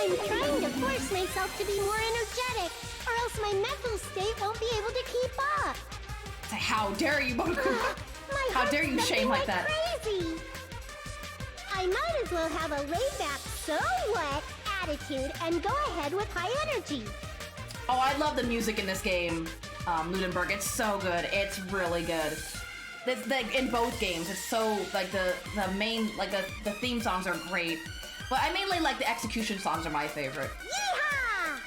I'm trying to force myself to be more energetic, or else my mental state won't be able to keep up. How dare you, Bunker? My How dare you heart's shame like jumping that? Crazy. I might as well have a laid-back, so what attitude and go ahead with high energy. Oh, I love the music in this game, Ludenberg. It's so good. It's really good. It's like in both games. It's so like the main like the theme songs are great, but I mainly like the execution songs are my favorite. Yeehaw!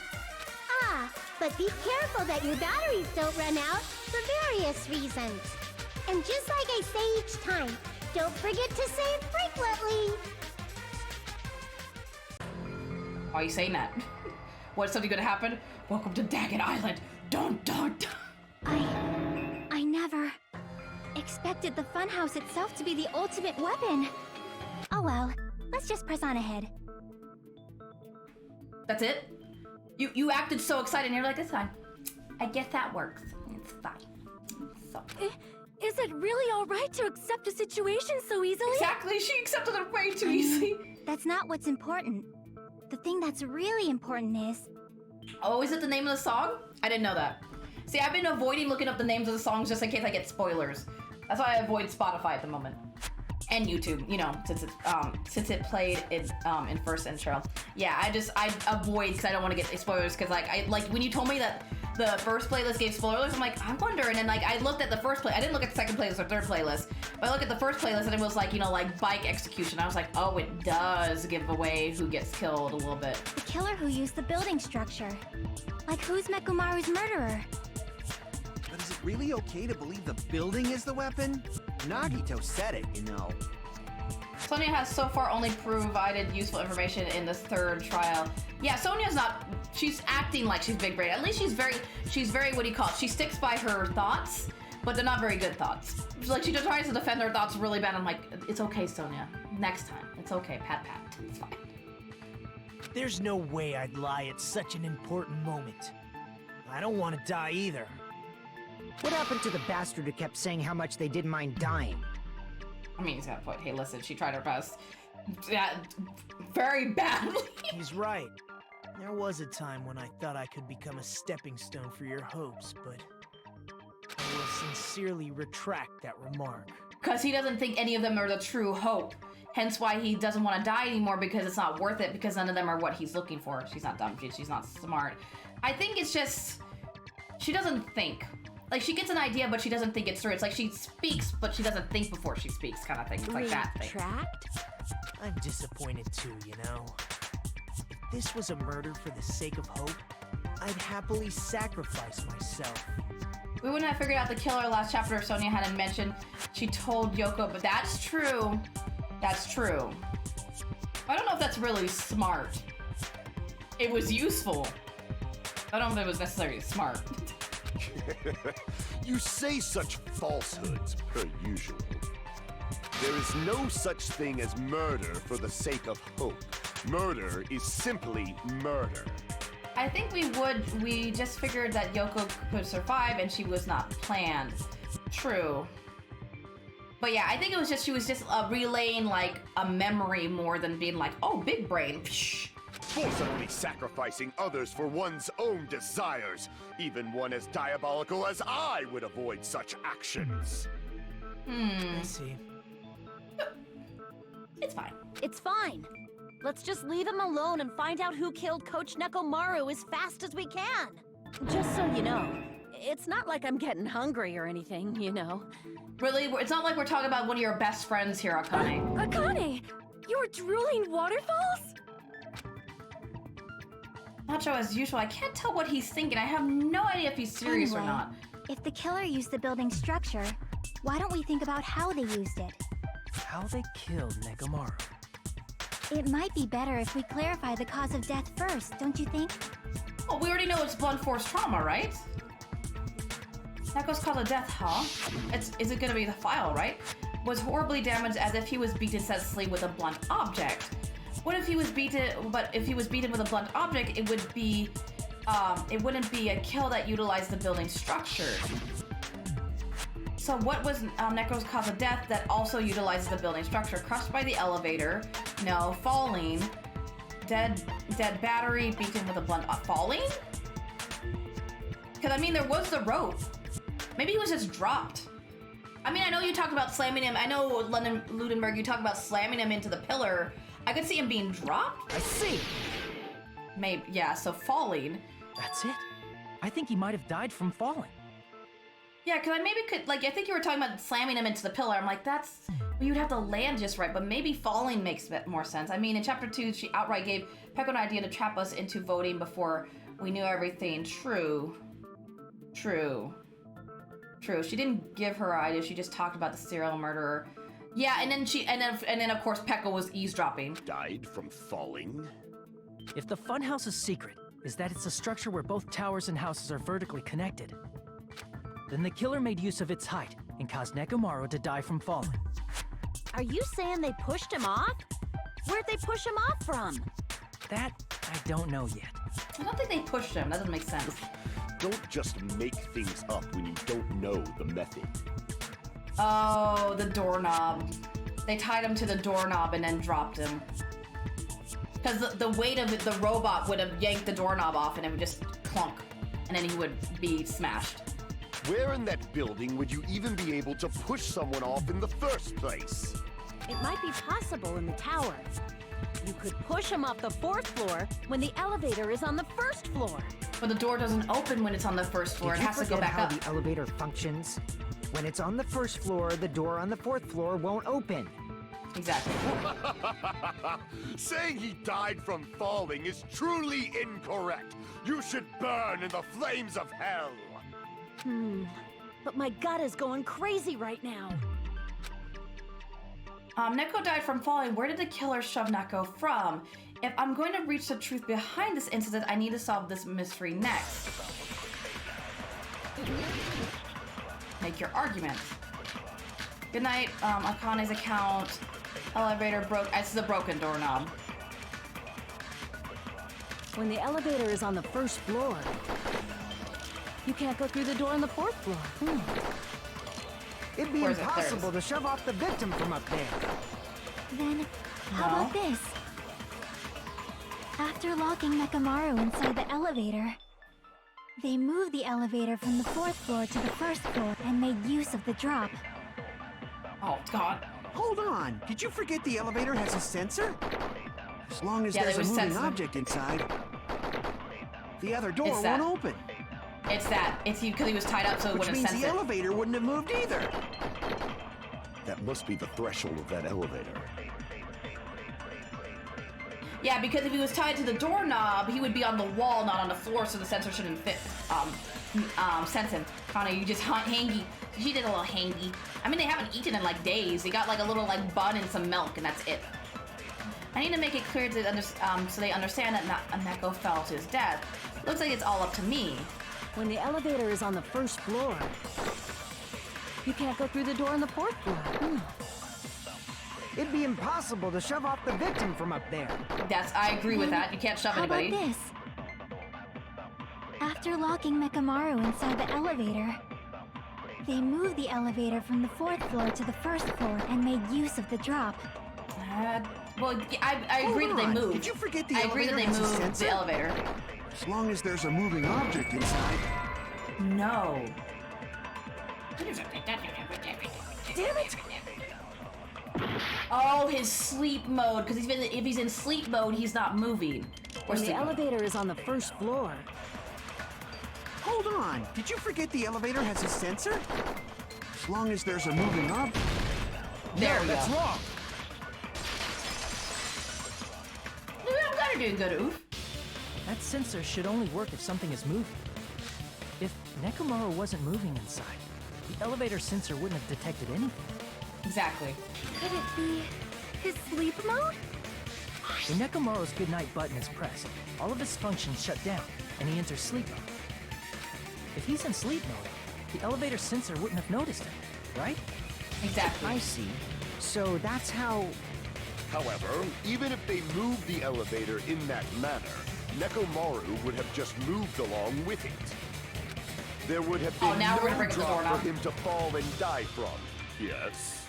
Ah, but be careful that your batteries don't run out for various reasons. And just like I say each time, don't forget to save frequently. Why are you saying that? What's something gonna happen? Welcome to Daggett Island. Dun dun dun. I never expected the funhouse itself to be the ultimate weapon. Oh well, let's just press on ahead. That's it? You acted so excited and you're like, it's fine. I guess that works. It's fine. So. Is it really alright to accept a situation so easily? Exactly, she accepted it way too easily. That's not what's important. The thing that's really important is... Oh, is it the name of the song? I didn't know that. See, I've been avoiding looking up the names of the songs just in case I get spoilers. That's why I avoid Spotify at the moment. And YouTube, you know, since it played in first intro. Yeah, I avoid because I don't want to get spoilers because like when you told me that the first playlist gave spoilers, I'm like, I wonder, and then like I looked at the first I didn't look at the second playlist or third playlist, but I looked at the first playlist and it was like, you know, like bike execution. I was like, oh, it does give away who gets killed a little bit. The killer who used the building structure. Like who's Mekumaru's murderer? But is it really okay to believe the building is the weapon? Nagito said it, you know. Sonia has so far only provided useful information in this third trial. Yeah, Sonia's not, she's acting like she's big brain. At least she's very, what do you call it? She sticks by her thoughts, but they're not very good thoughts. Like she just tries to defend her thoughts really bad. I'm like, it's okay, Sonia. Next time. It's okay, pat pat. It's fine. There's no way I'd lie at such an important moment. I don't want to die either. What happened to the bastard who kept saying how much they didn't mind dying? I mean, he's got a point. Hey, listen, she tried her best. Yeah, very badly. He's right. There was a time when I thought I could become a stepping stone for your hopes, but I will sincerely retract that remark. Because he doesn't think any of them are the true hope. Hence why he doesn't want to die anymore, because it's not worth it, because none of them are what he's looking for. She's not dumb, she's not smart. I think it's just, she doesn't think. Like, she gets an idea, but she doesn't think it's through. It's like she speaks, but she doesn't think before she speaks, kind of thing. It's like that thing. Retract? I'm disappointed too, you know. If this was a murder for the sake of hope, I'd happily sacrifice myself. We wouldn't have figured out the killer last chapter if Sonia hadn't mentioned she told Yoko, but that's true. That's true. I don't know if that's really smart. It was useful. I don't know if it was necessarily smart. You say such falsehoods, per usual. There is no such thing as murder for the sake of hope. Murder is simply murder. I think we just figured that Yoko could survive and she was not planned. True. But yeah, I think it was just, she was just relaying like a memory more than being like, oh, big brain. Psh. Forcibly sacrificing others for one's own desires. Even one as diabolical as I would avoid such actions. I see. It's fine. It's fine. Let's just leave him alone and find out who killed Coach Nekomaru as fast as we can. Just so you know, it's not like I'm getting hungry or anything, you know. Really? It's not like we're talking about one of your best friends here, Akane. Akane! You were drooling waterfalls? Nacho, as usual, I can't tell what he's thinking. I have no idea if he's serious or Anyway, not. If the killer used the building structure, why don't we think about how they used it? How they killed Nekomaru. It might be better if we clarify the cause of death first, don't you think? Well, we already know it's blunt force trauma, right? Neko's cause of death, huh? Is it gonna be the file, right? Was horribly damaged as if he was beaten senselessly with a blunt object. What if he was beaten, but if he was beaten with a blunt object, it would be, it wouldn't be a kill that utilized the building structure. So what was Neko's cause of death that also utilizes the building structure? Crushed by the elevator, no. Falling, Dead battery, beaten with a blunt. Falling? Because, I mean, there was the rope. Maybe he was just dropped. I mean, I know you talked about slamming him. I know, Ludenberg, you talked about slamming him into the pillar. I could see him being dropped. I see. Maybe, yeah, so falling. That's it. I think he might have died from falling. Yeah, because I maybe could, like, I think you were talking about slamming him into the pillar. I'm like, well, you'd have to land just right, but maybe falling makes more sense. I mean, in Chapter 2, she outright gave Peko an idea to trap us into voting before we knew everything. True. She didn't give her idea, she just talked about the serial murderer. Yeah, and then of course Peko was eavesdropping. Died from falling? If the funhouse's secret is that it's a structure where both towers and houses are vertically connected, then the killer made use of its height and caused Nekomaru to die from falling. Are you saying they pushed him off? Where'd they push him off from? That I don't know yet. I don't think they pushed him, that doesn't make sense. Don't just make things up when you don't know the method. Oh, the doorknob. They tied him to the doorknob and then dropped him. Because the weight of the robot would have yanked the doorknob off and it would just clunk. And then he would be smashed. Where in that building would you even be able to push someone off in the first place? It might be possible in the tower. You could push him off the 4th floor when the elevator is on the 1st floor. But the door doesn't open when it's on the 1st floor. It has to go back how up. the elevator functions? When it's on the 1st floor, the door on the 4th floor won't open. Exactly. Saying he died from falling is truly incorrect. You should burn in the flames of hell. But my gut is going crazy right now. Neko died from falling. Where did the killer shove Neko from? If I'm going to reach the truth behind this incident, I need to solve this mystery next. Make your argument. Good night, Akane's account. Elevator broke. This is a broken doorknob. When the elevator is on the 1st floor, you can't go through the door on the 4th floor. It'd be Where's it? impossible to shove off the victim from up there. Then, how No. about this? After locking Nekomaru inside the elevator, they moved the elevator from the 4th floor to the 1st floor and made use of the drop. Oh, God. Hold on. Did you forget the elevator has a sensor? As long as Yeah, there's they a would moving sense them. object inside, the other door It's that. won't open. It's that. It's because he was tied up so it Which wouldn't means sense the it. elevator wouldn't have moved either. That must be the threshold of that elevator. Yeah, because if he was tied to the doorknob, he would be on the wall, not on the floor, so the sensor shouldn't fit. Sense him. Connor, you just hangy. She did a little hangy. I mean, they haven't eaten in like days. They got like a little like bun and some milk, and that's it. I need to make it clear to so they understand that Neko fell to his death. Looks like it's all up to me. When the elevator is on the 1st floor, you can't go through the door on the 4th floor. It'd be impossible to shove off the victim from up there. I agree with that. You can't shove How anybody. about this? After locking Nekomaru inside the elevator, they moved the elevator from the 4th floor to the 1st floor and made use of the drop. Well, I agree that they Hold on. moved. Did you forget the I agree that elevator they has a moved sensor? the elevator. As long as there's a moving object inside. No. Damn it! Oh, his sleep mode. Because if he's in sleep mode, he's not moving. Or When the sleep mode. elevator is on the 1st floor, Hold on. Did you forget the elevator has a sensor? As long as there's a moving object. There we That's go. wrong. I'm glad you're doing good, Oof. That sensor should only work if something is moving. If Nekomaru wasn't moving inside, the elevator sensor wouldn't have detected anything. Exactly. Could it be his sleep mode? When Nekomaru's goodnight button is pressed, all of his functions shut down, and he enters sleep mode. If he's in sleep mode, the elevator sensor wouldn't have noticed him, right? Exactly. I see. So that's how... However, even if they moved the elevator in that manner, Nekomaru would have just moved along with it. There would have been now we're gonna no break up the drop doorknob. for him to fall and die from. Yes?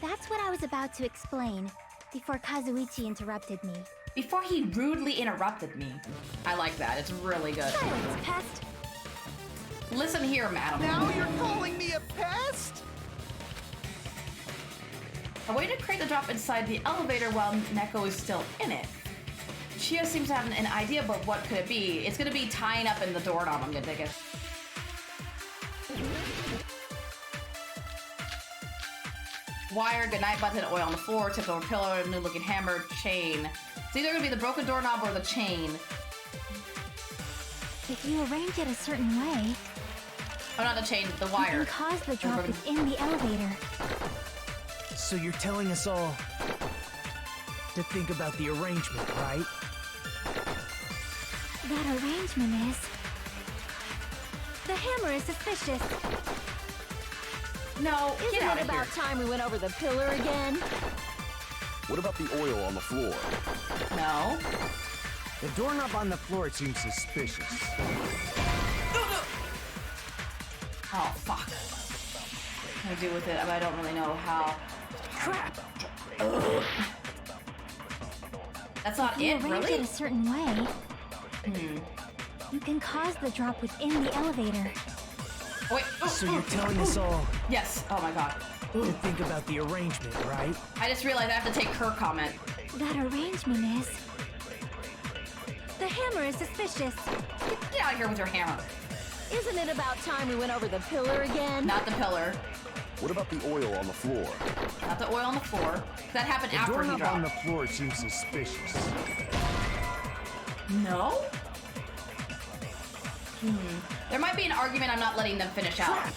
That's what I was about to explain before Kazuichi interrupted me. before he rudely interrupted me. I like that. It's really good. Silence, pest. Listen here, madam. Now you're calling me a pest? A way to create the drop inside the elevator while Neko is still in it. Chia seems to have an idea, but what could it be? It's gonna be tying up in the doorknob, I'm gonna take it. Wire, goodnight button, oil on the floor, tipped over pillar, new looking hammer, chain. It's either gonna be the broken doorknob or the chain. If you arrange it a certain way, Oh, not the chain, the you wire. can cause the drop within the elevator. So you're telling us all to think about the arrangement, right? That arrangement is... The hammer is suspicious. No, get Isn't out it of here. about time we went over the pillar again? What about the oil on the floor? No. The doorknob on the floor seems suspicious. Oh, fuck. What do I do with it? I don't really know how. Crap! That's not If you it, arrange really? it a certain way, you can cause the drop within the elevator. Oh, wait. Oh, So you're telling us all Yes. Oh my god. to think about the arrangement, right? I just realized I have to take her comment. That arrangement is... The hammer is suspicious. Get out of here with your hammer. Isn't it about time we went over the pillar again? Not the pillar. What about the oil on the floor? Not the oil on the floor. That happened The after he doorknob on the dropped. floor seems suspicious. No? There might be an argument I'm not letting them finish out.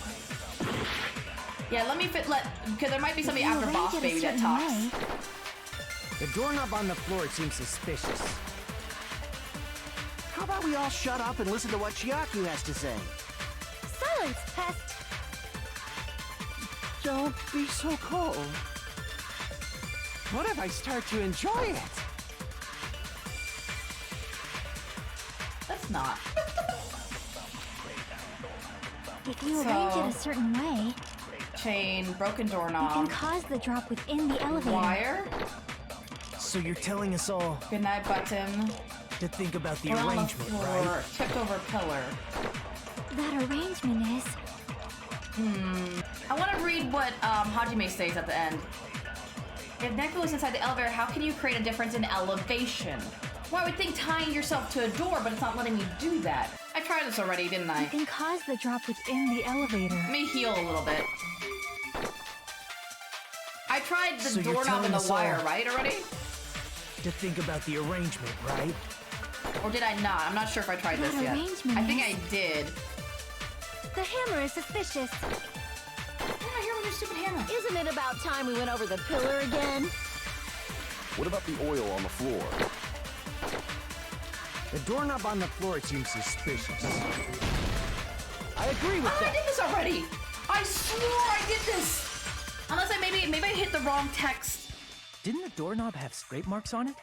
Yeah, let me because there might be somebody If you after arrange Boss it a Baby that certain talks. way, The doorknob on the floor seems suspicious. How about we all shut up and listen to what Chiaki has to say? silence, pest. Don't be so cold. What if I start to enjoy it? That's not. If you So- arrange it a certain way, Chain, broken you can doorknob, cause the drop within the elevator. wire, So you're telling us all goodnight button, to think about the oil on the arrangement, floor, right? tipped over pillar. That arrangement is... I want to read what Hajime says at the end. If Neko is inside the elevator, how can you create a difference in elevation? Well, I would think tying yourself to a door, but it's not letting me do that. I tried this already, didn't You I? can cause the drop within the elevator. Let me heal a little bit. I tried the So you're doorknob telling and the us all- wire, right, already? To think about the arrangement, right? Or did I not? I'm not sure if I tried this That yet. arrangement I think is- I did. The hammer is suspicious. What am I hearing with your stupid hammer? Isn't it about time we went over the pillar again? What about the oil on the floor? The doorknob on the floor seems suspicious. I agree with Oh, I that. did this already! I swore I did this! Unless maybe I hit the wrong text. Didn't the doorknob have scrape marks on it?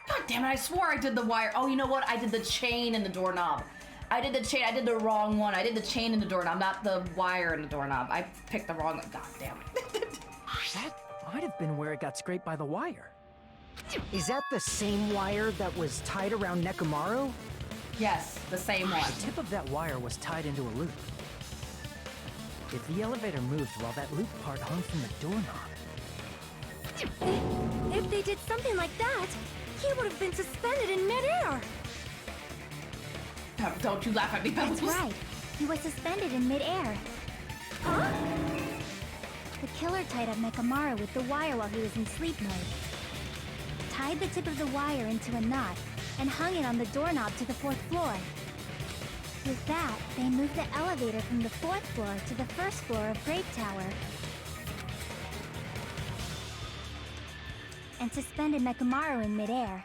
God damn it, I swore I did the wire. Oh, you know what? I did the chain and the doorknob. I did the chain. I did the wrong one. I did the chain and the doorknob, not the wire and the doorknob. I picked the wrong one. God damn it. That might have been where it got scraped by the wire. Is that the same wire that was tied around Nekomaru? Yes, the same one. The tip of that wire was tied into a loop. If the elevator moved while that loop part hung from the doorknob, If they did something like that, he would have been suspended in midair. Don't you laugh at me, Pebbles. That's right. He was suspended in midair. Huh? The killer tied up Nekomaru with the wire while he was in sleep mode. Tied the tip of the wire into a knot and hung it on the doorknob to the 4th floor. With that, they moved the elevator from the 4th floor to the 1st floor of Grape Tower. And suspended Nekomaru in midair.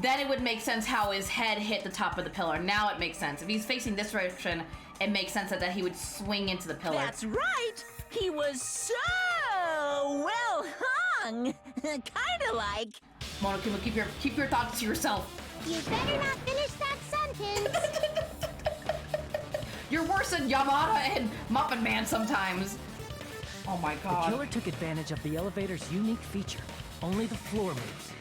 Then it would make sense how his head hit the top of the pillar. Now it makes sense. If he's facing this direction, it makes sense that he would swing into the pillar. That's right! He was so well hung! Kinda like... Monokuma, keep your thoughts to yourself. You better not finish that sentence. You're worse than Yamada and Muppet Man sometimes. Oh my the god. killer took advantage of the elevator's unique feature. Only the floor moves.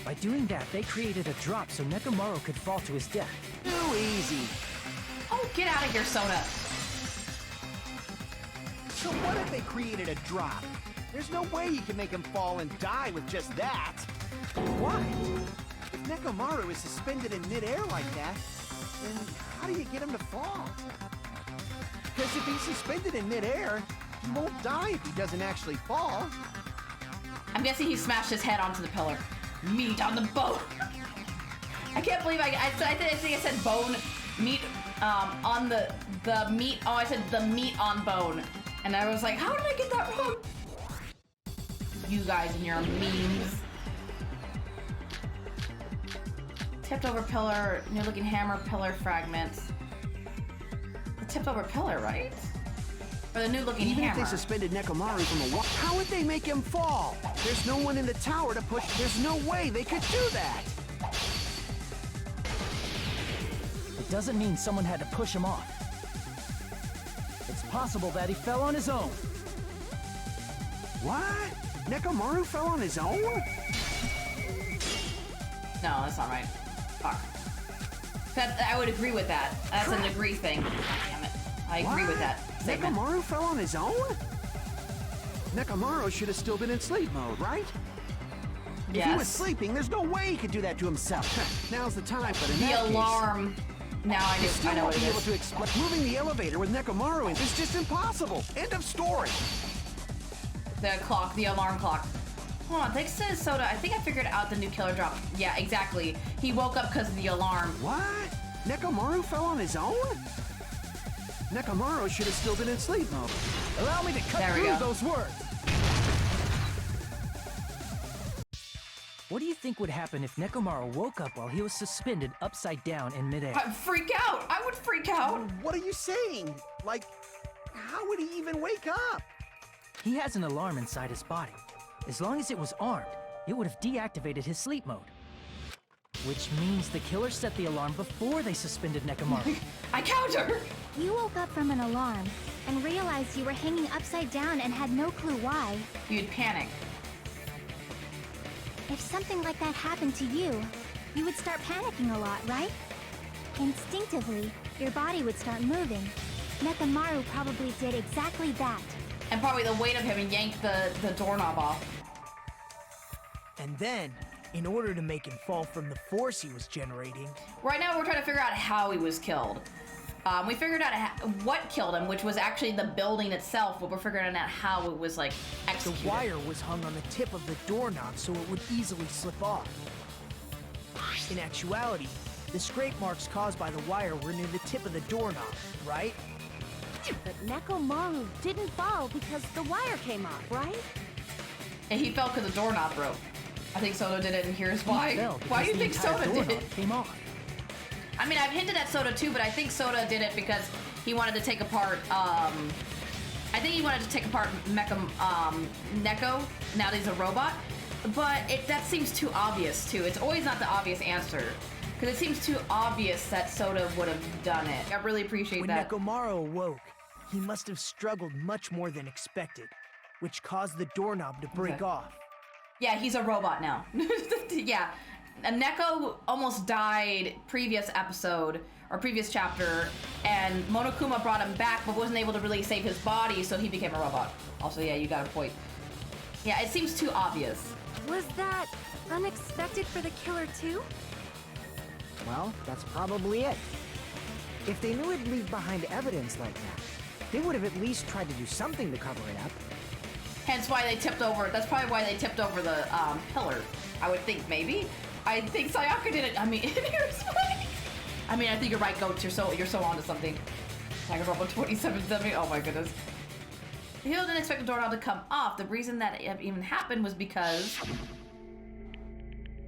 By doing that, they created a drop so Nekomaru could fall to his death. Too easy. Oh, get out of here, Soda. So what if they created a drop? There's no way you can make him fall and die with just that. Why? If Nekomaru is suspended in midair like that, then how do you get him to fall? Because if he's suspended in midair, he won't die if he doesn't actually fall. I'm guessing he smashed his head onto the pillar. Meat on the bone. I can't believe I think I said bone, meat on the meat. Oh, I said the meat on bone. And I was like, how did I get that wrong? You guys and your memes. Tipped over pillar, new looking hammer, pillar fragments. The tipped over pillar, right? Or the new looking Even hammer. if they suspended Nekomaru from the wall, how would they make him fall? There's no one in the tower to push. There's no way they could do that. It doesn't mean someone had to push him off. It's possible that he fell on his own. What? Nekomaru fell on his own? No, that's not right. Fuck. I would agree with that. That's an agree thing. Damn it. I agree with that statement. Nekomaru fell on his own? Nekomaru should have still been in sleep mode, right? If he was sleeping, there's no way he could do that to himself. Now's the time, but in The that alarm. Now I still know won't what be it able is. to explain. Moving the elevator with Nekomaru is just impossible. End of story. The clock, the alarm clock. Hold on, thanks to Soda, I think I figured out the new killer drop. Yeah, exactly. He woke up because of the alarm. What? Nekomaru fell on his own? Nekomaru should have still been in sleep mode. Allow me to cut There we through go. those words. What do you think would happen if Nekomaru woke up while he was suspended upside down in midair? I'd freak out. I would freak out. What are you saying? Like, how would he even wake up? He has an alarm inside his body. As long as it was armed, it would have deactivated his sleep mode. Which means the killer set the alarm before they suspended Nekomaru. I counter. You woke up from an alarm and realized you were hanging upside down and had no clue why. You'd panic. If something like that happened to you, you would start panicking a lot, right? Instinctively, your body would start moving. Nekomaru probably did exactly that. And probably the weight of him yanked the doorknob off. And then, in order to make him fall from the force he was generating, Right now we're trying to figure out how he was killed. We figured out what killed him, which was actually the building itself, but we're figuring out how it was, like, the executed. wire was hung on the tip of the doorknob so it would easily slip off. In actuality, the scrape marks caused by the wire were near the tip of the doorknob, right? But Nekomaru didn't fall because the wire came off, right? And he fell because the doorknob broke. I think Soda did it, and here's why. He fell Why do you because think the entire Soda did doorknob it? came off. I mean, I've hinted at Soda too, but I think Soda did it because he wanted to take apart, I think he wanted to take apart Neko, now that he's a robot. But that seems too obvious too. It's always not the obvious answer. Because it seems too obvious that Soda would have done it. I really appreciate When that. Nekomaru awoke, he must have struggled much more than expected, which caused the doorknob to break Okay. off. Yeah, he's a robot now. Yeah. And Neko almost died previous episode, or previous chapter, and Monokuma brought him back, but wasn't able to really save his body, so he became a robot. Also, yeah, you got a point. Yeah, it seems too obvious. Was that unexpected for the killer too? Well, that's probably it. If they knew it'd leave behind evidence like that, they would have at least tried to do something to cover it up. Hence why they tipped over, that's probably why they tipped over the pillar. I would think, maybe. I think Sayaka did it. I mean, here's why. I mean, I think you're right, Goats. You're so onto something. Danganronpa 2770. Oh my goodness. He didn't expect the doorknob to come off. The reason that it even happened was because,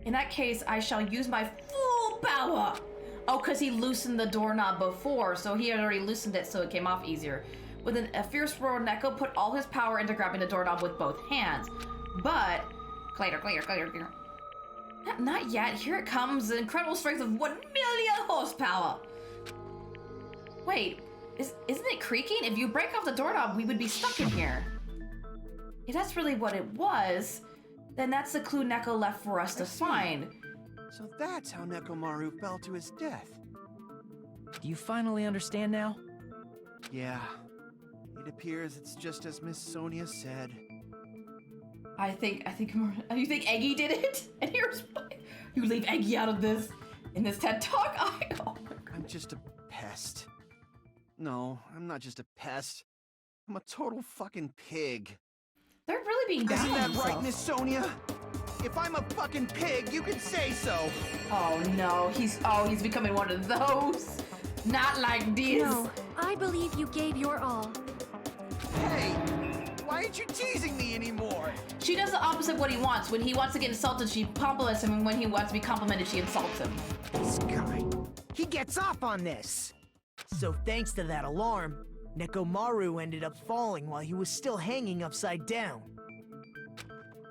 in that case, I shall use my full power. Oh, because he loosened the doorknob before, so he had already loosened it, so it came off easier. With a fierce roar, Neko put all his power into grabbing the doorknob with both hands. But, clear. Not yet. Here it comes. The incredible strength of 1 million horsepower. Wait, isn't it creaking? If you break off the doorknob, we would be stuck in here. If that's really what it was, then that's the clue Neko left for us to find. So that's how Nekomaru fell to his death. Do you finally understand now? Yeah. It appears it's just as Miss Sonia said. I think you think Eggy did it? And here's why. You leave Eggy out of this in this TED Talk? Oh my God. I'm just a pest. No, I'm not just a pest. I'm a total fucking pig. They're really being down Isn't on that right, themselves. Miss Sonia? If I'm a fucking pig, you can say so. Oh no, he's becoming one of those. Not like this. No, I believe you gave your all. Hey, why aren't you teasing me anymore? She does the opposite of what he wants. When he wants to get insulted, she compliments him, and when he wants to be complimented, she insults him. This guy, he gets off on this. So thanks to that alarm, Nekomaru ended up falling while he was still hanging upside down.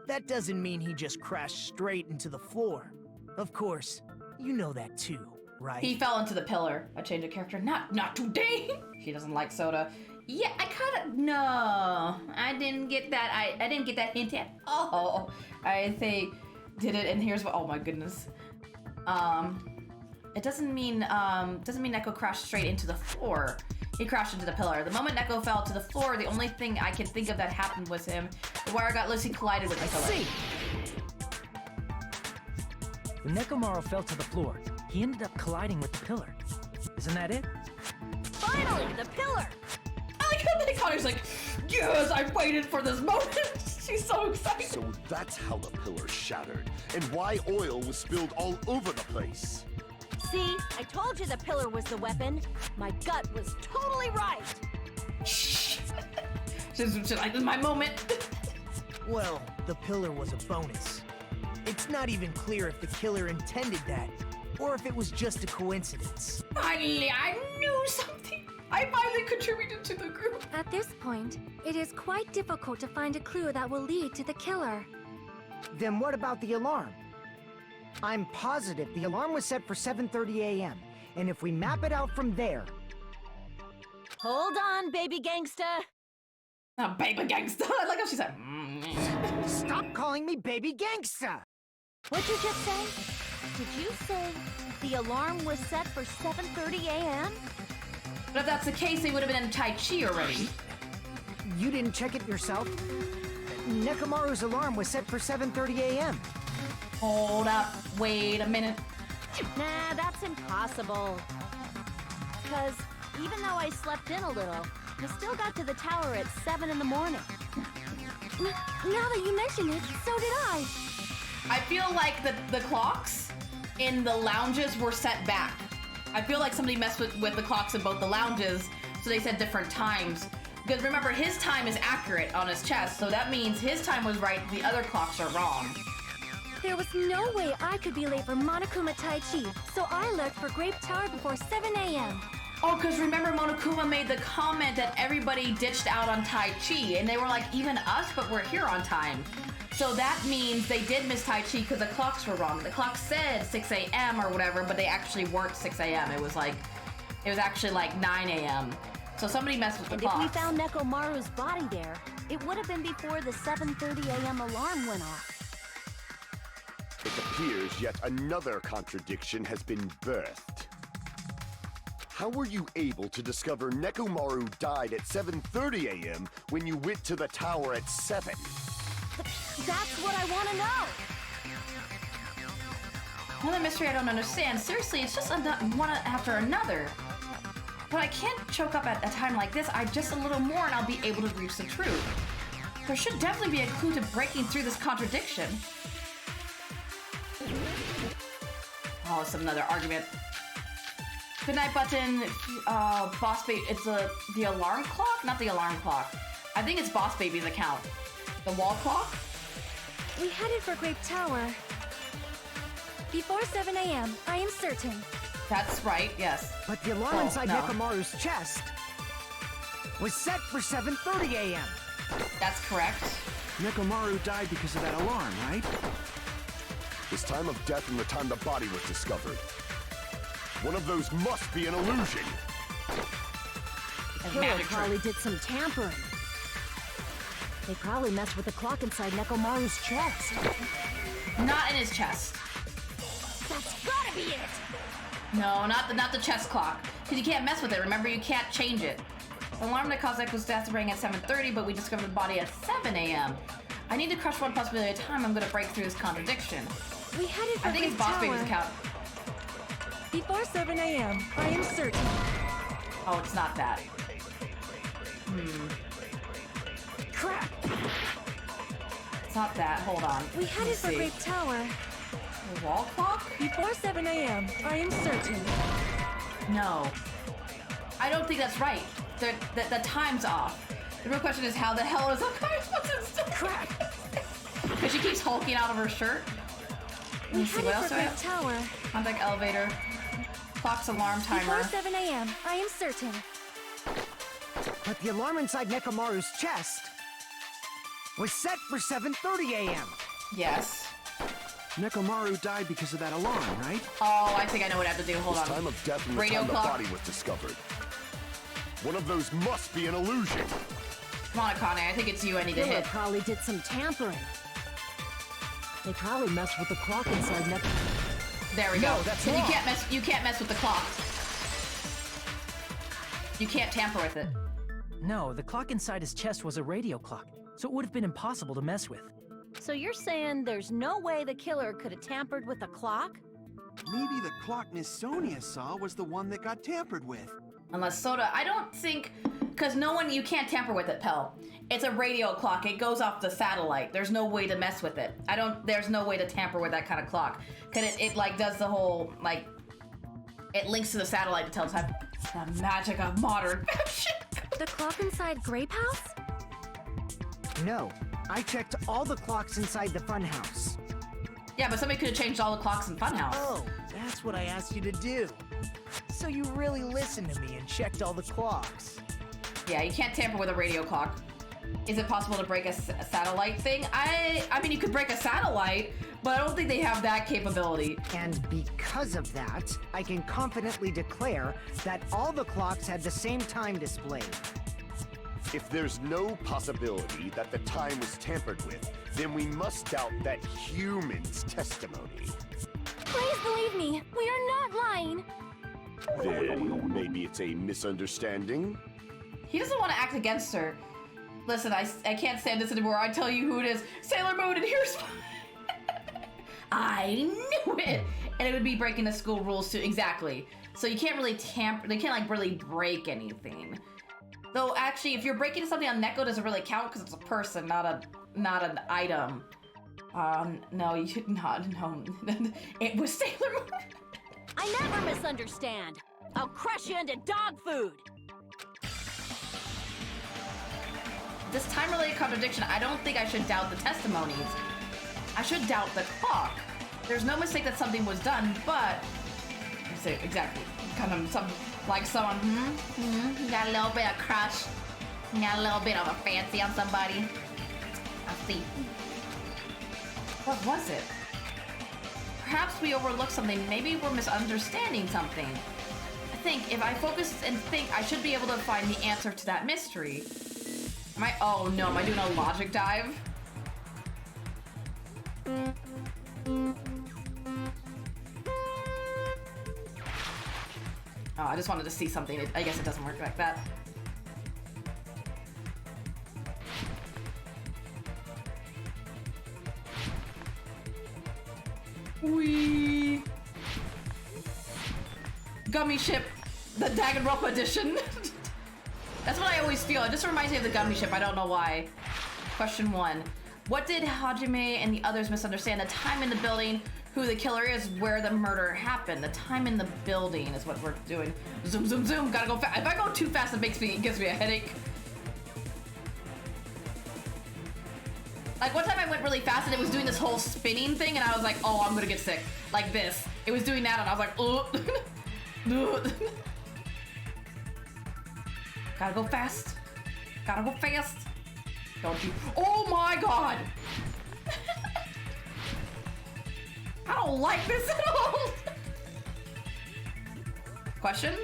That doesn't mean he just crashed straight into the floor. Of course, you know that too, right? He fell into the pillar. A change of character. Not today. She doesn't like soda. Yeah, I kind of no. I didn't get that. I didn't get that hint at all. I think did it, and here's what. Oh my goodness. It doesn't mean Neko crashed straight into the floor. He crashed into the pillar. The moment Neko fell to the floor, the only thing I can think of that happened was him. The wire got loose. He collided with the pillar. See. When Nekomaru fell to the floor, he ended up colliding with the pillar. Isn't that it? Finally, the pillar! I like how Connor's like, yes, I waited for this moment. She's so excited. So that's how the pillar shattered, and why oil was spilled all over the place. See, I told you the pillar was the weapon. My gut was totally right. Shh. She's like, this is my moment. Well, the pillar was a bonus. It's not even clear if the killer intended that, or if it was just a coincidence. Finally, I knew something. I finally contributed to the group. At this point, it is quite difficult to find a clue that will lead to the killer. Then what about the alarm? I'm positive the alarm was set for 7:30 a.m. And if we map it out from there... Hold on, baby gangsta. Oh, baby gangsta. I like how she said, Stop calling me baby gangsta! What'd you just say? Did you say the alarm was set for 7:30 a.m.? But if that's the case, they would have been in Tai Chi already. You didn't check it yourself? Nekomaru's alarm was set for 7:30 a.m. Hold up. Wait a minute. Nah, that's impossible. Because even though I slept in a little, I still got to the tower at 7 in the morning. Now that you mention it, so did I. I feel like the clocks in the lounges were set back. I feel like somebody messed with the clocks in both the lounges, so they said different times. Because remember, his time is accurate on his chest, so that means his time was right, the other clocks are wrong. There was no way I could be late for Monokuma Tai Chi, so I left for Grape Tower before 7 a.m. Oh, because remember Monokuma made the comment that everybody ditched out on Tai Chi, and they were like, even us, but we're here on time. So that means they did miss Tai Chi because the clocks were wrong. The clock said 6 a.m. or whatever, but they actually weren't 6 a.m. It was actually like 9 a.m. So somebody messed with the clocks. And if we found Nekomaru's body there, it would have been before the 7:30 a.m. alarm went off. It appears yet another contradiction has been birthed. How were you able to discover Nekomaru died at 7:30 a.m. when you went to the tower at 7? That's what I want to know. Another mystery I don't understand. Seriously, it's just one after another. But I can't choke up at a time like this. I just a little more and I'll be able to reach the truth. There should definitely be a clue to breaking through this contradiction. Oh, it's another argument. Good night button, Boss Baby. It's the alarm clock? Not the alarm clock. I think it's Boss Baby's account. The wall clock? We headed for Grape Tower. Before 7 a.m., I am certain. That's right, yes. But the alarm inside no. Nekomaru's chest was set for 7:30 a.m. That's correct. Nekomaru died because of that alarm, right? His time of death and the time the body was discovered. One of those must be an illusion. The killer probably did some tampering. They probably messed with the clock inside Nekomaru's chest. Not in his chest. That's gotta be it! No, not the chest clock. Because you can't mess with it. Remember, you can't change it. The alarm that caused Echo's death rang at 7:30, but we discovered the body at 7 a.m. I need to crush one possibility at a time. I'm going to break through this contradiction. We headed for I think it's Boss Baby's account. Before 7 a.m., I am certain. Oh, it's not that. Crap! It's not that. Hold on. We headed Let's for see. Great Tower. The wall clock? Before 7 a.m., I am certain. No. I don't think that's right. The time's off. The real question is how the hell is crap? Because she keeps hulking out of her shirt. We Let's see, what else headed do for I Great have? Tower. Contact elevator. Clock's alarm timer. Before 7 a.m., I am certain. But the alarm inside Nekomaru's chest was set for 7:30 a.m. Yes. Nekomaru died because of that alarm, right? Oh, I think I know what I have to do. Hold His on. time of death and the Radio time clock. the body was discovered. One of those must be an illusion. Come on, Akane. I think it's you I need to Killer hit. probably did some tampering. They probably messed with the clock inside Nekomaru. There we go. No, that's You wrong. can't mess with the clock. You can't tamper with it. No, the clock inside his chest was a radio clock, so it would have been impossible to mess with. So you're saying there's no way the killer could have tampered with the clock? Maybe the clock Miss Sonia saw was the one that got tampered with. Unless Soda, I don't think, because you can't tamper with it, Pell. It's a radio clock. It goes off the satellite. There's no way to mess with it. There's no way to tamper with that kind of clock. Cause it like does the whole, like, it links to the satellite to tell time. The magic of modern fashion. The clock inside Grape House? No, I checked all the clocks inside the funhouse. Yeah, but somebody could have changed all the clocks in Funhouse. Oh, that's what I asked you to do. So you really listened to me and checked all the clocks. Yeah, you can't tamper with a radio clock. Is it possible to break a satellite thing? I mean, you could break a satellite, but I don't think they have that capability. And because of that, I can confidently declare that all the clocks had the same time displayed. If there's no possibility that the time was tampered with, then we must doubt that human's testimony. Please believe me, we are not lying. Then maybe it's a misunderstanding? He doesn't want to act against her. Listen, I can't stand this anymore. I tell you who it is. Sailor Moon, and here's why. I knew it! And it would be breaking the school rules too. Exactly. So you can't really tamper, they can't like really break anything. Though actually, if you're breaking something on Neko, doesn't really count because it's a person, not an item. No, you should not, no. It was Sailor Moon. I never misunderstand. I'll crush you into dog food. This time-related contradiction, I don't think I should doubt the testimonies. I should doubt the clock. There's no mistake that something was done, but... Let's say, exactly. Kind of someone, you got a little bit of crush. You got a little bit of a fancy on somebody. I see. What was it? Perhaps we overlooked something. Maybe we're misunderstanding something. I think if I focus and think, I should be able to find the answer to that mystery. Oh no, am I doing a logic dive? Oh, I just wanted to see something. I guess it doesn't work like that. Whee! Gummy ship, the Danganronpa edition. That's what I always feel. It just reminds me of the gummy ship. I don't know why. Question 1. What did Hajime and the others misunderstand? The time in the building, who the killer is, where the murder happened. The time in the building is what we're doing. Zoom, zoom, zoom. Gotta go fast. If I go too fast, it gives me a headache. Like one time I went really fast and it was doing this whole spinning thing and I was like, oh, I'm gonna get sick. Like this. It was doing that and I was like, ugh. Gotta go fast. Gotta go fast. Don't you? Oh my god! I don't like this at all. Question?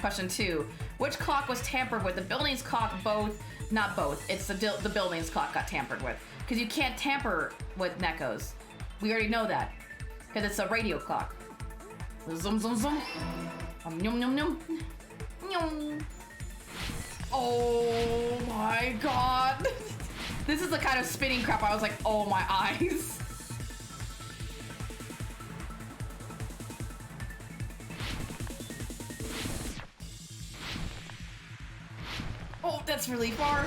Question 2. Which clock was tampered with? The building's clock, both. Not both. It's the building's clock got tampered with. Because you can't tamper with Neko's. We already know that. Because it's a radio clock. Zoom, zoom, zoom. Yum, yum, yum. Yum. Oh my god. This is the kind of spinning crap I was like, oh my eyes. Oh, that's really far.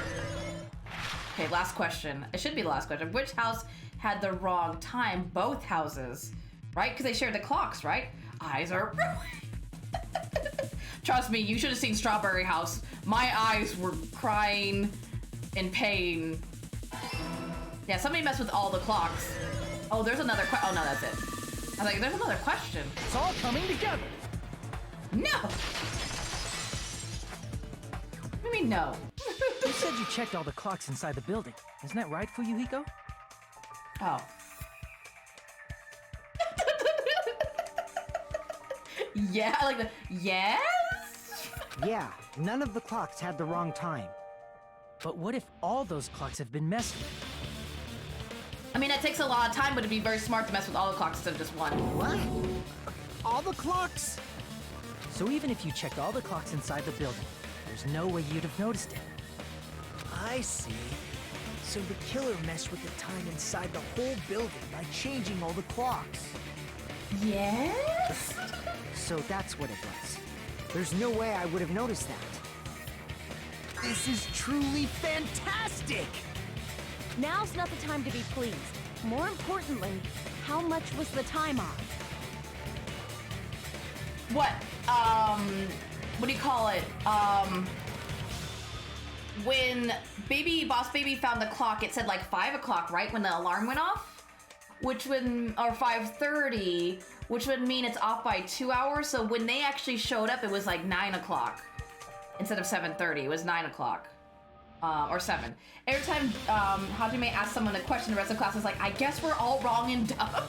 Okay, last question. It should be the last question. Which house had the wrong time? Both houses, right? Because they shared the clocks, right? Eyes are... Trust me, you should have seen Strawberry House. My eyes were crying in pain. Yeah, somebody messed with all the clocks. Oh, there's another oh no, that's it. I was like, there's another question. It's all coming together. No! What do you mean no? You said you checked all the clocks inside the building. Isn't that right, Fuyuhiko? Oh. Yeah, like the yes? Yeah, none of the clocks had the wrong time. But what if all those clocks have been messed with? I mean, that takes a lot of time, but it'd be very smart to mess with all the clocks instead of just one. What? All the clocks? So even if you checked all the clocks inside the building, there's no way you'd have noticed it. I see. So the killer messed with the time inside the whole building by changing all the clocks. Yes? So that's what it was. There's no way I would have noticed that. This is truly fantastic! Now's not the time to be pleased. More importantly, how much was the time off? What? What do you call it? When Boss Baby found the clock, it said like 5 o'clock, right? When the alarm went off? Which would, or 5:30, which would mean it's off by 2 hours. So when they actually showed up, it was like 9 o'clock. Instead of 7:30, it was 9 o'clock. Or 7. Every time Hajime asked someone a question, the rest of the class was like, I guess we're all wrong and dumb.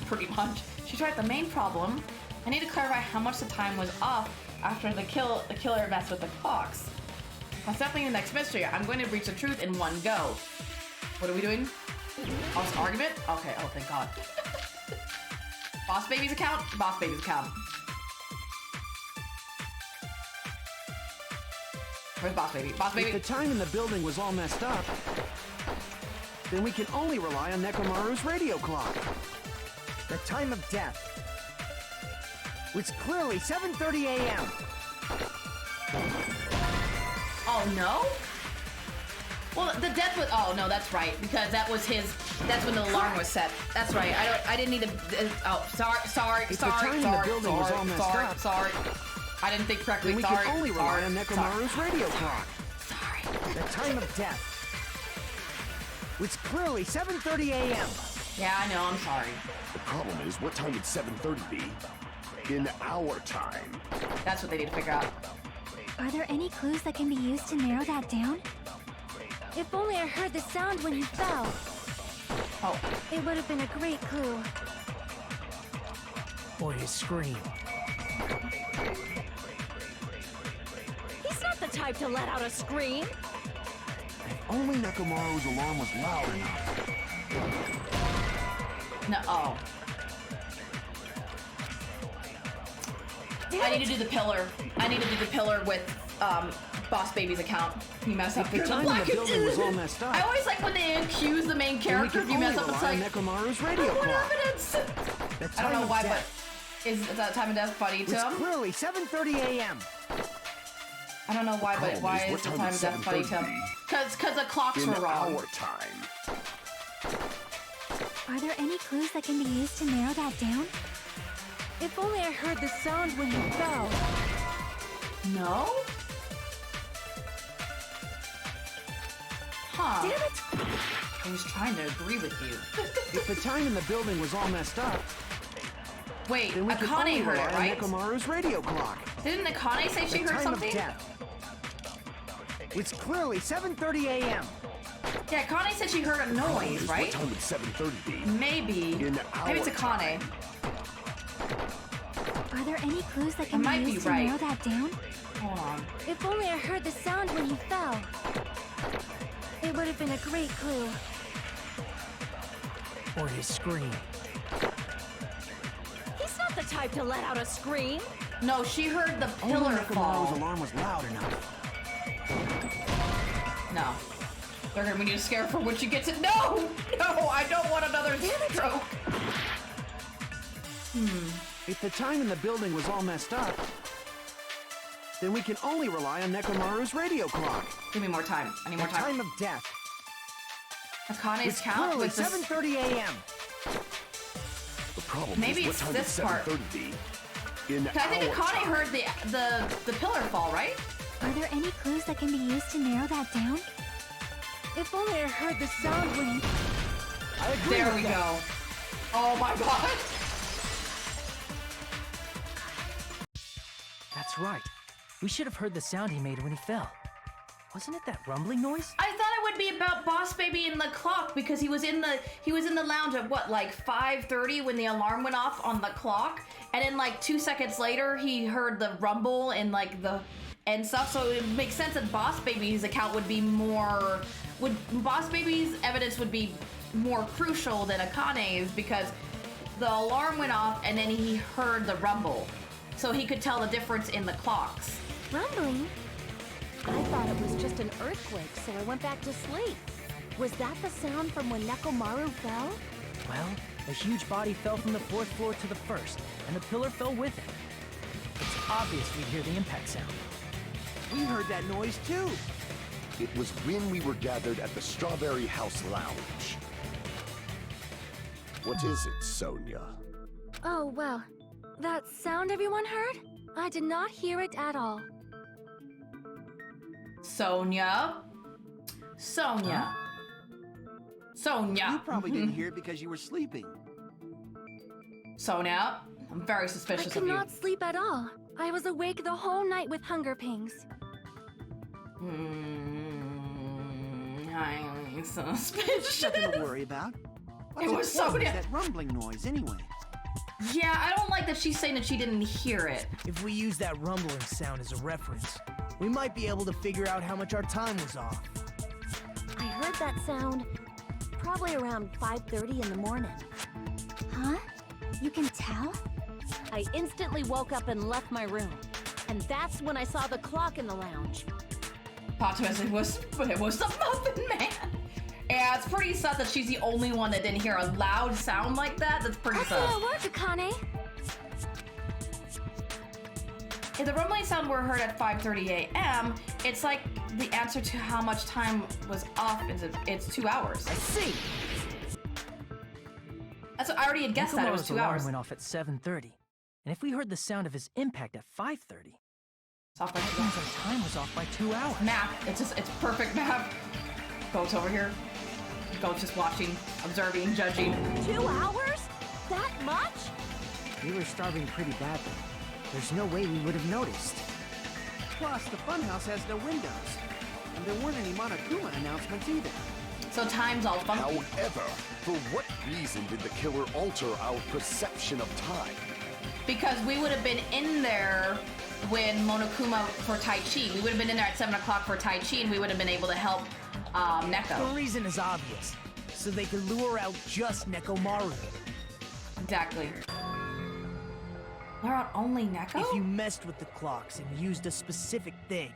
Pretty much. She's right, the main problem, I need to clarify how much the time was off after the killer messed with the clocks. That's definitely the next mystery. I'm going to reach the truth in one go. What are we doing? Oh, it's an argument? Okay, oh thank God. Boss Baby's account? Boss Baby's account. Where's Boss Baby? Boss Baby? If the time in the building was all messed up, then we can only rely on Nekomaru's radio clock. The time of death was clearly 7:30 a.m. Oh no? Well, the death was. Oh no, that's right because that was his. That's when the alarm was set. That's right. I didn't need to. Oh, sorry. If the time in the building was all messed up, sorry. I didn't think correctly. Then we Sorry. can only rely on Nekomaru's radio clock. Sorry. The time of death was clearly 7:30 a.m. Yeah, I know. I'm sorry. The problem is, what time would 7:30 be? In our time. That's what they need to figure out. Are there any clues that can be used to narrow that down? If only I heard the sound when he fell. Oh. It would have been a great clue. Or his scream. He's not the type to let out a scream. If only Nekomaru's alarm was loud enough. No. Oh. I need to do the pillar. I need to do the pillar with Boss Baby's account. He messed up. The time in the building was all messed up. I always like when they accuse the main Then we character can if you mess only up. It's rely on like, Nekomaru's radio what clock. evidence? The I time don't know of why, death but is that time of death funny to was him? clearly 7:30 a.m. I don't know why, but Problem why is, is what the time time would of death funny to 7:30 him? Because the clocks In were wrong. our time. Are there any clues that can be used to narrow that down? If only I heard the sound when he fell. No? Huh. Damn it! I was trying to agree with you. If the time in the building was all messed up, Wait, then we can only Akane heard rely it, on right? Nekomaru's radio clock. Didn't Akane say she The heard time something? of death was clearly 7:30 a.m. Yeah, Akane said she heard a noise, What right? time would 7:30 be? Maybe. In Maybe it's our Akane. Are Are there any clues that can I might be be used right. to narrow that down? Hold on. If only I heard the sound when he fell. It would have been a great clue. Or his scream. He's not the type to let out a scream. No, she heard the Only pillar Nekomaru's fall. alarm was loud enough. No. They're gonna need to scare her for when she gets it. No! No, I don't want another stroke. If the time in the building was all messed up, then we can only rely on Nekomaru's radio clock. Give me more time. I need The more time. time of death. Akane's It's count clearly with this. 7:30 a.m. The problem Maybe is, it's what time this would part. 7:30 be? In I think our Akane time. heard the pillar fall, right? Are there any clues that can be used to narrow that down? If only I heard the sound when he... I agree There with we that. go. Oh my god. That's right. We should have heard the sound he made when he fell. Wasn't it that rumbling noise? I thought it would be about Boss Baby and the clock because he was in the lounge at what, like 5:30 when the alarm went off on the clock, and then like 2 seconds later he heard the rumble and like the and stuff. So it makes sense that Boss Baby's account would be more Boss Baby's evidence would be more crucial than Akane's because the alarm went off and then he heard the rumble, so he could tell the difference in the clocks. Rumbling? I thought it was just an earthquake, so I went back to sleep. Was that the sound from when Nekomaru fell? Well, a huge body fell from the 4th floor to the 1st, and the pillar fell with it. It's obvious we'd hear the impact sound. We heard that noise too. It was when we were gathered at the Strawberry House Lounge. What is it, Sonia? Oh, well. That sound everyone heard? I did not hear it at all. Sonia. Sonia. Sonia. You probably didn't hear it because you were sleeping. Sonia, I'm very I suspicious could of you. not sleep at all. I was awake the whole night with hunger pangs. I'm suspicious. Nothing to worry about. What's It was Sonia. that rumbling noise anyway? Yeah, I don't like that she's saying that she didn't hear it. If we use that rumbling sound as a reference, we might be able to figure out how much our time was off. I heard that sound probably around 5:30 in the morning. Huh? You can tell? I instantly woke up and left my room. And that's when I saw the clock in the lounge. Optimus, it was the Muffin Man. Yeah, it's pretty sus that she's the only one that didn't hear a loud sound like that. That's pretty sus. Excellent work, Akane! If the rumbling sound were heard at 5:30 a.m., it's like the answer to how much time was off is it's 2 hours. I see! That's what I already had guessed that it was Nekomaru's 2 alarm hours. went off at 7:30, and if we heard the sound of his impact at 5:30, It's off by that means our time was off by 2 hours. map. It's perfect map. Goat's over here. Goat's just watching, observing, judging. 2 hours? That much? We were starving pretty badly. There's no way we would have noticed. Plus, the funhouse has no windows. And there weren't any Monokuma announcements either. So time's all funky. However, for what reason did the killer alter our perception of time? Because we would have been in there when Monokuma for Tai Chi. We would have been in there at 7 o'clock for Tai Chi, and we would have been able to help The Neko. reason is obvious. So they could lure out just Nekomaru. Exactly. Lure out only Neko? If you messed with the clocks and used a specific thing,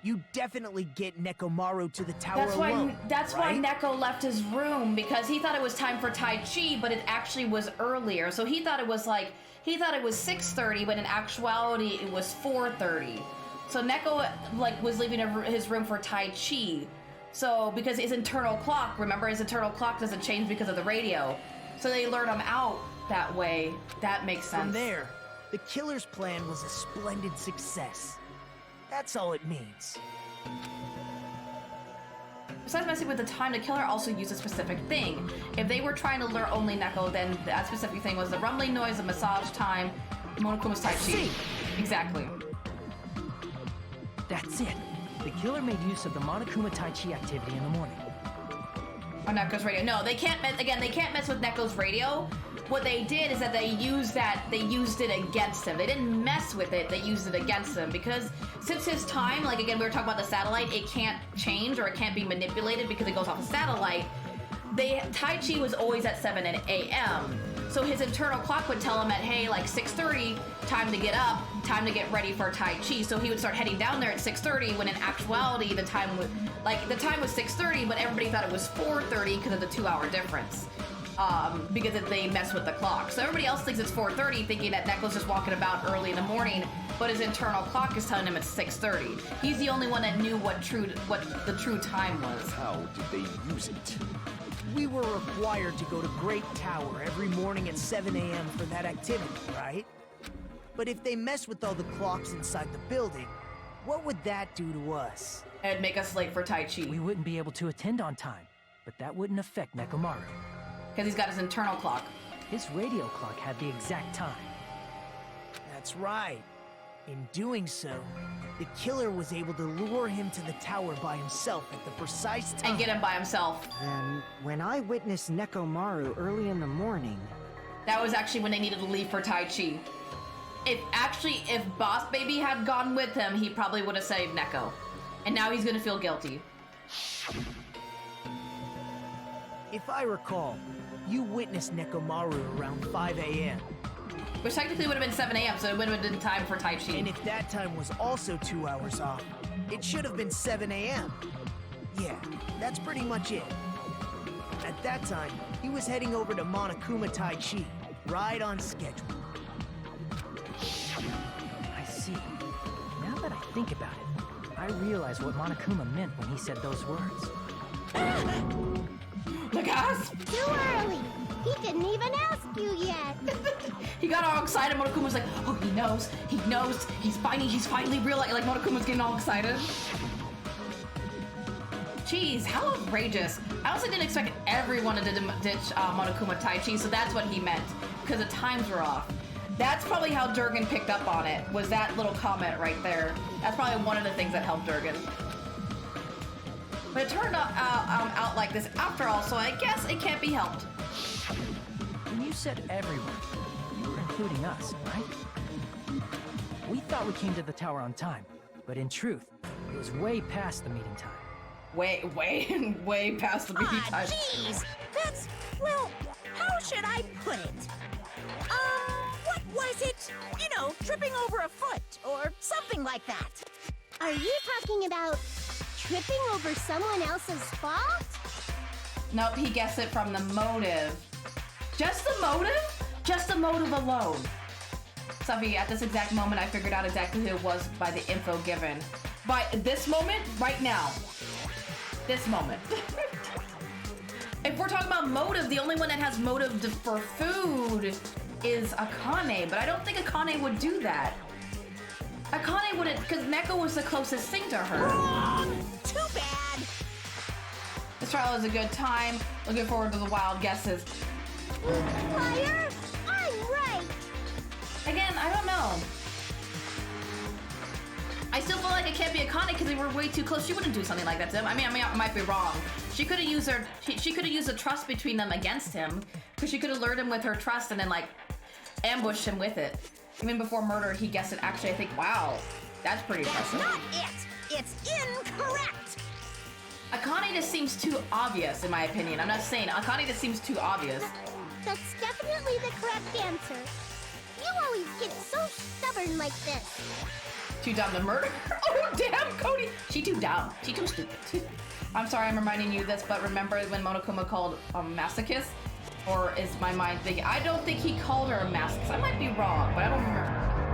you definitely get Nekomaru to the tower alone. That's right? why Neko left his room, because he thought it was time for Tai Chi, but it actually was earlier. So he thought it was 6:30, but in actuality it was 4:30. So Neko was leaving his room for Tai Chi. So because his internal clock, remember his internal clock doesn't change because of the radio. So they lured him out that way. That makes sense. From there, the killer's plan was a splendid success. That's all it means. Besides messing with the time, the killer also used a specific thing. If they were trying to lure only Neko, then that specific thing was the rumbling noise, the massage time, Monokuma's Tai Chi. See. Exactly. That's it. The killer made use of the Monokuma Tai Chi activity in the morning. On Neko's radio. No, they can't mess with Neko's radio what they did is that they used it against him. They didn't mess with it, they used it against him. Because since his time, like again, we were talking about the satellite, it can't change or it can't be manipulated because it goes off a satellite. Tai Chi was always at 7 a.m. So his internal clock would tell him at, hey, like 6:30, time to get up, time to get ready for Tai Chi. So he would start heading down there at 6:30 when in actuality the time was 6:30, but everybody thought it was 4:30 because of the 2-hour difference. Because they mess with the clock. So everybody else thinks it's 4:30, thinking that Neko's just walking about early in the morning, but his internal clock is telling him it's 6:30. He's the only one that knew what the true time was. How did they use it? We were required to go to Great Tower every morning at 7 a.m. for that activity, right? But if they mess with all the clocks inside the building, what would that do to us? It'd make us late for Tai Chi. We wouldn't be able to attend on time, but that wouldn't affect Nekomaru. Because he's got his internal clock. His radio clock had the exact time. That's right. In doing so, the killer was able to lure him to the tower by himself at the precise time. And get him by himself. Then, when I witnessed Nekomaru early in the morning... That was actually when they needed to leave for Tai Chi. If Boss Baby had gone with him, he probably would have saved Neko. And now he's gonna feel guilty. If I recall, you witnessed Nekomaru around 5 a.m. Which technically would have been 7 a.m., so it would have been time for Tai Chi. And if that time was also 2 hours off, it should have been 7 a.m. Yeah, that's pretty much it. At that time, he was heading over to Monokuma Tai Chi, right on schedule. I see. Now that I think about it, I realize what Monokuma meant when he said those words. The gas! Too early. He didn't even ask you yet. He got all excited. Monokuma's like, oh, he knows, he's finally realized. Like Monokuma's getting all excited. Jeez, how outrageous. I also didn't expect everyone to ditch Monokuma Tai Chi, so that's what he meant, because the times were off. That's probably how Durgan picked up on it, was that little comment right there. That's probably one of the things that helped Durgan. But it turned out like this after all, so I guess it can't be helped. When you said everyone, you were including us, right? We thought we came to the tower on time, but in truth, it was way past the meeting time. Way past the meeting time. Jeez! That's, well, how should I put it? What was it? You know, tripping over a foot, or something like that. Are you talking about tripping over someone else's fault? Nope, he guessed it from the motive. Just the motive? Just the motive alone. Stuffy, at this exact moment, I figured out exactly who it was by the info given. By this moment, right now. This moment. If we're talking about motive, the only one that has motive for food is Akane, but I don't think Akane would do that. Akane wouldn't, because Neko was the closest thing to her. Wrong! Too bad! This trial is a good time. Looking forward to the wild guesses. Liar! I'm right! Again, I don't know. I still feel like it can't be Akane because they were way too close. She wouldn't do something like that to him. I mean, I might be wrong. She could have used her. She could have used the trust between them against him, because she could have lured him with her trust and then like ambushed him with it. Even before murder, he guessed it. Actually, I think, wow, that's pretty impressive. That's not it! It's incorrect! Akane just seems too obvious, in my opinion. I'm not saying Akane just seems too obvious. That's definitely the correct answer. You always get so stubborn like this. Too dumb to murder? Oh, damn, Cody! She too dumb. She too stupid. I'm sorry I'm reminding you this, but remember when Monokuma called masochist? Or is my mind thinking? I don't think he called her a masochist. I might be wrong, but I don't remember.